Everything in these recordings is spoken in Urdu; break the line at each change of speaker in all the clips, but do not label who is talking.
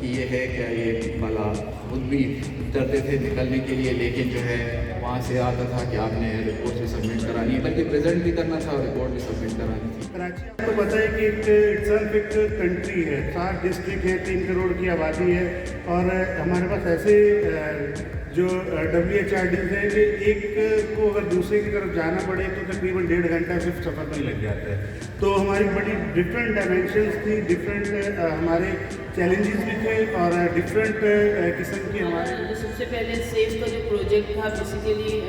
کہ یہ ہے کہ یہ بلا خود بھی اترتے تھے نکلنے کے لیے، لیکن جو ہے وہاں سے آتا تھا کہ آپ نے رپورٹ بھی سبمٹ کرانی ہے، بلکہ پریزنٹ بھی کرنا تھا اور رپورٹ بھی سبمٹ کرانی تھی۔
کراچی آپ کو پتہ ہے کہ ایک کنٹری ہے، 7 ڈسٹرکٹ ہے، 3 کروڑ کی آبادی ہے، اور ہمارے پاس ایسے جو WHRDs ہیں کہ ایک کو اگر دوسرے کی طرف جانا پڑے تو تقریباً 1.5 گھنٹہ صرف سفر میں لگ جاتا ہے۔ تو ہماری بڑی ڈفرینٹ ڈائمینشنس تھی، ڈفرینٹ ہمارے چیلنجز بھی تھے اور ڈفرینٹ قسم کی ہمارے
سب سے پہلے سیف کا جو پروجیکٹ تھا بیسیکلی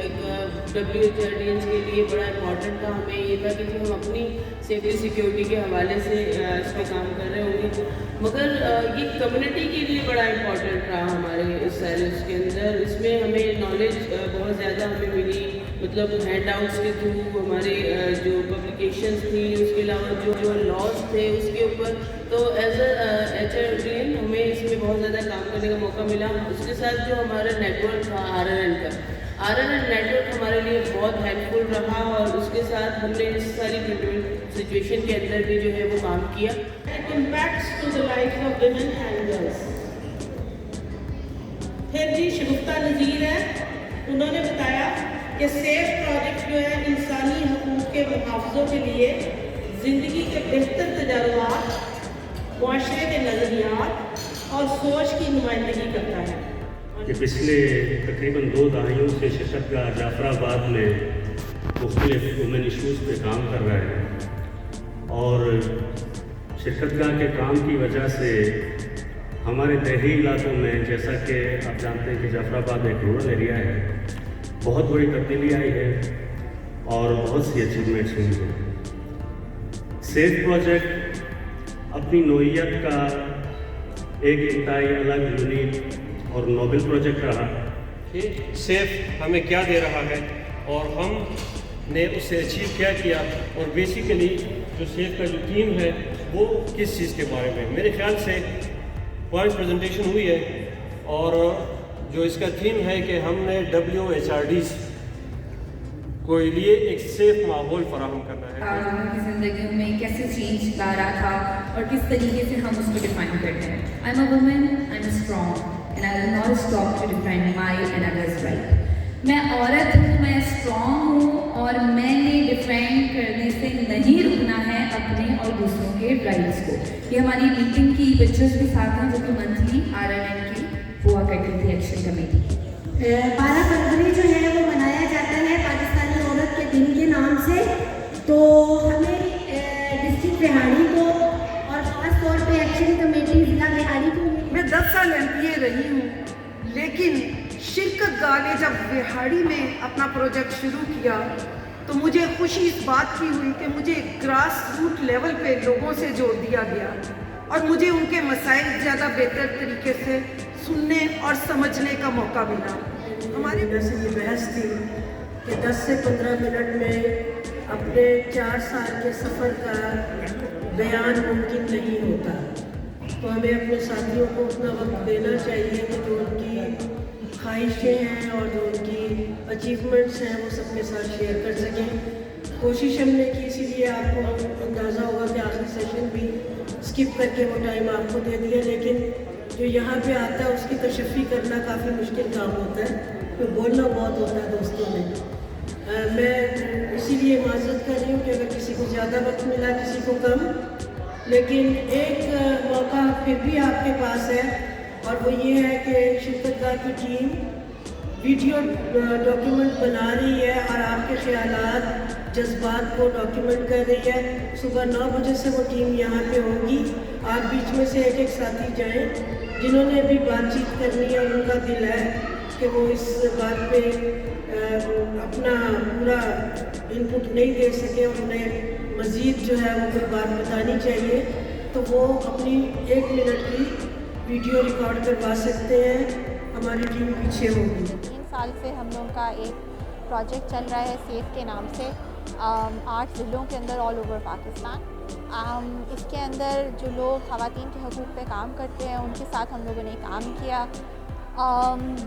WHRDs کے لیے بڑا امپورٹنٹ تھا۔ ہمیں یہ تھا کہ ہم اپنی سیفٹی سیکیورٹی کے حوالے سے اس پہ کام کر رہے ہوں گے، مگر یہ کمیونٹی کے لیے بڑا امپورٹنٹ رہا ہمارے اس سیلس کے اندر۔ اس میں ہمیں نالج بہت زیادہ ہمیں ملی، مطلب ہینڈ آؤٹس کے تھرو، ہمارے جو پبلیکیشنس تھیں، اس کے علاوہ جو لاز تھے اس کے اوپر، تو ایز اے HRD ہمیں اس میں بہت زیادہ کام کرنے کا موقع ملا۔ اس کے ساتھ جو ہمارا نیٹ ورک تھا RNN کا، RNN نیٹ ورک ہمارے لیے بہت ہیلپ فل رہا، اور اس کے ساتھ ہم نے اس ساری سچویشن کے اندر بھی جو ہے وہ کام کیا۔ Impacts to the life of women and girls. پھر جی شگفتہ نذیر ہے، انہوں نے بتایا کہ سیف پروجیکٹ جو ہے انسانی حقوق کے محافظوں کے لیے زندگی کے بہتر تجربات، معاشرے کے نظریات اور سوچ کی نمائندگی کرتا ہے۔
کہ پچھلے تقریباً 2 دہائیوں سے شرکت گاہ جعفر آباد میں مختلف وومن ایشوز پہ کام کر رہا ہے، اور شرکت گاہ کے کام کی وجہ سے ہمارے دیہی علاقوں میں، جیسا کہ آپ جانتے ہیں کہ جعفر آباد ایک رورل ایریا ہے، بہت بڑی تبدیلی آئی ہے اور بہت سی اچیومنٹس ہوئی ہیں۔ سیف پروجیکٹ اپنی نوعیت کا ایک انتہائی الگ، یونیک اور نوبل پروجیکٹ رہا
کہ سیف ہمیں کیا دے رہا ہے اور ہم نے اس سے اچیو کیا، اور بیسیکلی جو سیف کا جو تھیم ہے وہ کس چیز کے بارے میں، میرے خیال سے پوائنٹ پریزنٹیشن ہوئی ہے، اور جو اس کا تھیم ہے کہ ہم نے WHRDs کو لیے ایک سیف ماحول فراہم کرنا ہے۔
ان کی زندگیوں میں کیسے چینج لا رہا تھا اور کس طریقے سے ہم اس کو ڈیفائن کرتے ہیں۔ I am a woman, I am strong and I will not stop to define my and others right. میں عورت ہوں، میں اسٹرانگ ہوں، اور میں نے ڈیفائن کرنے سے نہیں رکنا ہے اپنے اور دوسروں کے رائٹس کو۔ یہ ہماری میٹنگ کی پکچرز بھی ساتھ ہیں جو کہ منتھلی RNN کی ہوا کرتی تھی ایکشن کمیٹی۔
12 فروری جو ہے وہ منایا جاتا ہے پاکستانی عورت کے دن کے نام سے، تو ہمیں ڈسٹرکٹ بہاڑی کو اور خاص طور پہ ایکشن کمیٹی ضلع بہاڑی کو،
میں 10 سال MP رہی ہوں، لیکن شرکت گاہ نے جب بہاڑی میں اپنا پروجیکٹ شروع کیا تو مجھے خوشی اس بات کی ہوئی کہ مجھے گراس روٹ لیول پہ لوگوں سے جوڑ دیا گیا، اور مجھے ان کے مسائل زیادہ بہتر طریقے سے سننے اور سمجھنے کا موقع ملا۔
ہماری ویسے یہ بحث تھی کہ 10 سے 15 منٹ میں اپنے 4 سال کے سفر کا بیان ممکن نہیں ہوتا، تو ہمیں اپنے ساتھیوں کو اتنا وقت دینا چاہیے کہ جو ان کی خواہشیں ہیں اور جو ان کی اچیومنٹس ہیں وہ سب کے ساتھ شیئر کر سکیں۔ کوشش ہم نے کی، اسی لیے آپ کو اندازہ ہوگا کہ آخری سیشن بھی اسکپ کر کے وہ ٹائم آپ کو دے دیا، لیکن جو یہاں پہ آتا ہے اس کی تشفی کرنا کافی مشکل کام ہوتا ہے، پھر بولنا بہت ہوتا ہے دوستوں میں۔ میں اسی لیے معذرت کر رہی ہوں کہ اگر کسی کو زیادہ وقت ملا، کسی کو کم، لیکن ایک موقع پھر بھی آپ کے پاس ہے، اور وہ یہ ہے کہ شرکت گاہ کی ٹیم ویڈیو ڈاکیومنٹ بنا رہی ہے اور آپ کے خیالات، جذبات کو ڈاکیومنٹ کر رہی ہے۔ صبح 9 بجے سے وہ ٹیم یہاں پہ ہوگی، آپ بیچ میں سے ایک ساتھی جائیں جنہوں نے بھی بات چیت کرنی ہے اور ان کا دل ہے کہ وہ اس بات پہ اپنا پورا انپٹ نہیں دے سکے اور انہیں مزید جو ہے وہ کوئی بات بتانی چاہیے، تو وہ اپنی 1 منٹ کی ویڈیو ریکارڈ کروا سکتے ہیں، ہماری ٹیم پیچھے ہوگی۔
3 سال سے ہم لوگوں کا ایک پروجیکٹ چل رہا ہے سیف کے نام سے، 8 ضلعوں کے اندر آل اوور پاکستان۔ اس کے اندر جو لوگ خواتین کے حقوق پہ کام کرتے ہیں ان کے ساتھ ہم لوگوں نے کام کیا،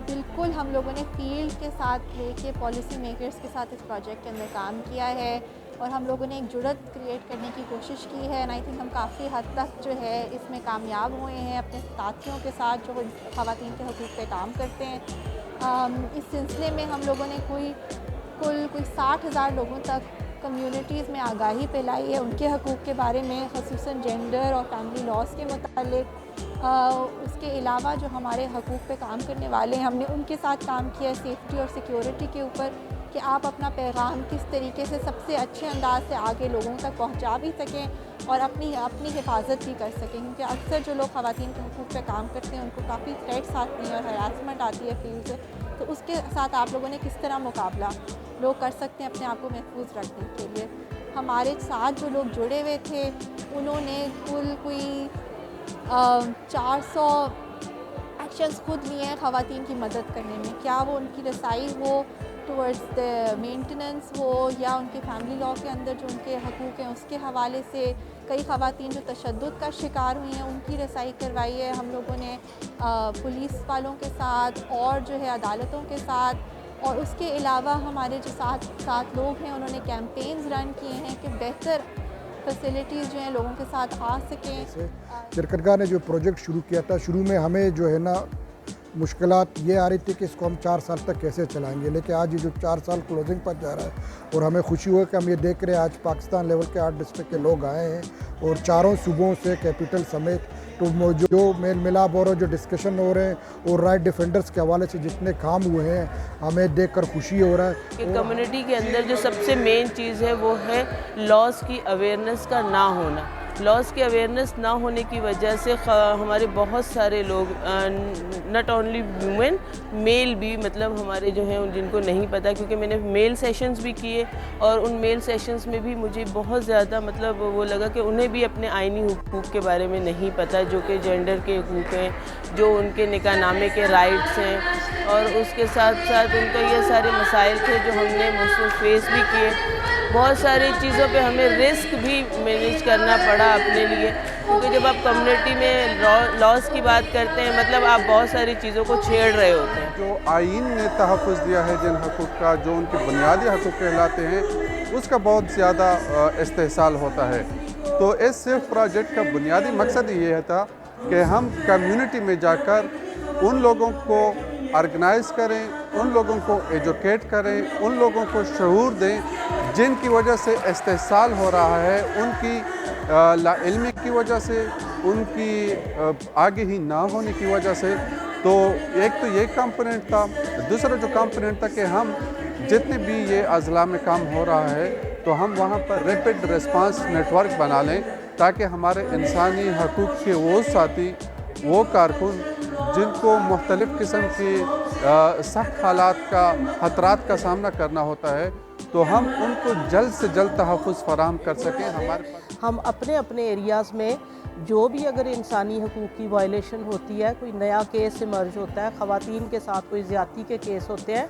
بالکل ہم لوگوں نے فیلڈ کے ساتھ لے کے پالیسی میکرز کے ساتھ اس پروجیکٹ کے اندر کام کیا ہے، اور ہم لوگوں نے ایک جرت کریٹ کرنے کی کوشش کی ہے، اینڈ آئی تھنک ہم کافی حد تک جو ہے اس میں کامیاب ہوئے ہیں اپنے ساتھیوں کے ساتھ جو خواتین کے حقوق پہ کام کرتے ہیں۔ اس سلسلے میں ہم لوگوں نے کوئی 60,000 لوگوں تک کمیونٹیز میں آگاہی پھیلائی ہے ان کے حقوق کے بارے میں، خصوصاً جینڈر اور فیملی لاز کے متعلق۔ اس کے علاوہ جو ہمارے حقوق پہ کام کرنے والے ہیں، ہم نے ان کے ساتھ کام کیا ہے سیفٹی اور سیکیورٹی کے اوپر، کہ آپ اپنا پیغام کس طریقے سے سب سے اچھے انداز سے آگے لوگوں تک پہنچا بھی سکیں اور اپنی حفاظت بھی کر سکیں، کیونکہ اکثر جو لوگ خواتین کے حقوق پہ کام کرتے ہیں ان کو کافی تھریٹس آتی ہیں اور ہراسمنٹ آتی ہے فیلڈ سے، تو اس کے ساتھ آپ لوگوں نے کس طرح مقابلہ لوگ کر سکتے ہیں اپنے آپ کو محفوظ رکھنے کے لیے۔ ہمارے ساتھ جو لوگ جڑے ہوئے تھے انہوں نے کل کوئی 400 ایکشنز خود لیے ہیں خواتین کی مدد کرنے میں، کیا وہ ان کی رسائی ہو ٹورڈز دا مینٹیننس ہو یا ان کے فیملی لاء کے اندر جو ان کے حقوق ہیں اس کے حوالے سے۔ کئی خواتین جو تشدد کا شکار ہوئی ہیں ان کی رسائی کروائی ہے ہم لوگوں نے پولیس والوں کے ساتھ اور جو ہے عدالتوں کے ساتھ، اور اس کے علاوہ ہمارے جو ساتھ لوگ ہیں انہوں نے کیمپینز رن کیے ہیں کہ بہتر فیسلٹیز جو ہیں لوگوں کے ساتھ آ سکیں۔
شرکت گاہ نے جو پروجیکٹ شروع کیا تھا، شروع میں ہمیں جو ہے نا مشکلات یہ آ رہی تھی کہ اس کو ہم 4 سال تک کیسے چلائیں گے، لیکن آج یہ جو 4 سال کلوزنگ پر جا رہا ہے اور ہمیں خوشی ہو کہ ہم یہ دیکھ رہے ہیں آج پاکستان لیول کے 8 ڈسٹرکٹ کے لوگ آئے ہیں اور 4 صوبوں سے کیپٹل سمیت، تو جو میل ملاپ ہو رہا ہے، جو ڈسکشن ہو رہے ہیں اور رائٹ ڈیفینڈرز کے حوالے سے جتنے کام ہوئے ہیں ہمیں دیکھ کر خوشی ہو رہا ہے
کہ کمیونٹی کے اندر جو سب سے مین چیز ہے وہ ہے لاز کی اویئرنیس کا نہ ہونا۔ لاز کی اویئرنیس نہ ہونے کی وجہ سے ہمارے بہت سارے لوگ ناٹ اونلی وومن، میل بھی، مطلب ہمارے جو ہیں جن کو نہیں پتہ، کیونکہ میں نے میل سیشنز بھی کیے اور ان میل سیشنز میں بھی مجھے بہت زیادہ مطلب وہ لگا کہ انہیں بھی اپنے آئینی حقوق کے بارے میں نہیں پتہ، جو کہ جینڈر کے حقوق ہیں، جو ان کے نکاح نامے کے رائٹس ہیں، اور اس کے ساتھ ساتھ ان کا یہ سارے مسائل تھے جو ہم نے مسلم فیس بھی کیے۔ بہت ساری چیزوں پہ ہمیں رسک بھی مینیج کرنا پڑا اپنے لیے، کیونکہ جب آپ کمیونٹی میں لاز کی بات کرتے ہیں مطلب آپ بہت ساری چیزوں کو چھیڑ رہے ہوتے ہیں۔
جو آئین نے تحفظ دیا ہے جن حقوق کا، جو ان کے بنیادی حقوق کہلاتے ہیں، اس کا بہت زیادہ استحصال ہوتا ہے۔ تو اس سیف پروجیکٹ کا بنیادی مقصد یہ تھا کہ ہم کمیونٹی میں جا کر ان لوگوں کو آرگنائز کریں، ان لوگوں کو ایجوکیٹ کریں، ان لوگوں کو شعور دیں جن کی وجہ سے استحصال ہو رہا ہے، ان کی لا علمی کی وجہ سے، ان کی آگے ہی نہ ہونے کی وجہ سے۔ تو ایک تو یہ کمپوننٹ تھا، دوسرا جو کمپوننٹ تھا کہ ہم جتنے بھی یہ اضلاع میں کام ہو رہا ہے تو ہم وہاں پر ریپڈ ریسپانس نیٹ ورک بنا لیں تاکہ ہمارے انسانی حقوق کے وہ ساتھی، وہ کارکن جن کو مختلف قسم کی سخت حالات کا، خطرات کا سامنا کرنا ہوتا ہے، تو ہم ان کو جلد سے جلد تحفظ فراہم کر سکیں۔
ہم اپنے ایریاز میں جو بھی اگر انسانی حقوق کی وائلیشن ہوتی ہے، کوئی نیا کیس ایمرج ہوتا ہے، خواتین کے ساتھ کوئی زیادتی کے کیس ہوتے ہیں،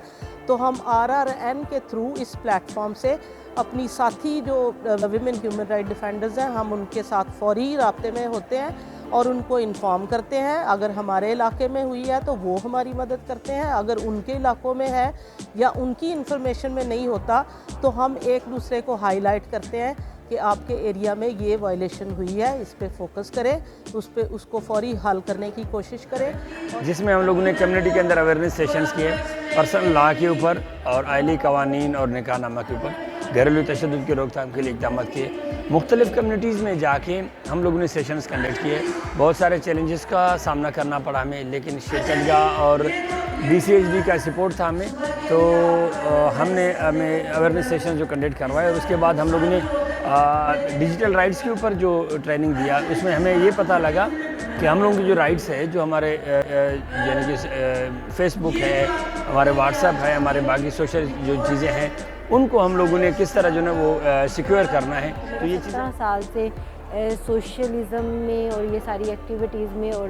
تو ہم RRN کے تھرو اس پلیٹ فارم سے اپنی ساتھی جو ویمن ہیومن رائٹ ڈیفینڈرز ہیں، ہم ان کے ساتھ فوری رابطے میں ہوتے ہیں اور ان کو انفارم کرتے ہیں۔ اگر ہمارے علاقے میں ہوئی ہے تو وہ ہماری مدد کرتے ہیں، اگر ان کے علاقوں میں ہے یا ان کی انفارمیشن میں نہیں ہوتا تو ہم ایک دوسرے کو ہائی لائٹ کرتے ہیں کہ آپ کے ایریا میں یہ وائلیشن ہوئی ہے، اس پہ فوکس کریں، اس کو فوری حل کرنے کی کوشش کریں۔
جس میں ہم لوگوں نے کمیونٹی کے اندر اویئرنیس سیشنز کیے، پرسنل لا کے اوپر اور آئلی قوانین اور نکاح نامہ کے اوپر، گھریلو تشدد کی روک تھام کے لیے اقدامات کیے۔ مختلف کمیونٹیز میں جا کے ہم لوگوں نے سیشنز کنڈکٹ کیے، بہت سارے چیلنجز کا سامنا کرنا پڑا ہمیں، لیکن شرکت گاہ اور BCHD کا سپورٹ تھا ہمیں، تو ہمیں اویئرنیس سیشن جو کنڈکٹ کروائے، اور اس کے بعد ہم لوگوں نے ڈیجیٹل رائٹس کے اوپر جو ٹریننگ دیا، اس میں ہمیں یہ پتہ لگا کہ ہم لوگوں کی جو رائٹس ہے، جو ہمارے یعنی کہ فیس بک ہے، ہمارے واٹس ایپ ہے، ہمارے باقی سوشل جو چیزیں ہیں، ان کو ہم لوگوں نے کس طرح جو ہے وہ سیکیور کرنا ہے۔ تو یہ
17 سال سے سوشلزم میں اور یہ ساری ایکٹیویٹیز میں اور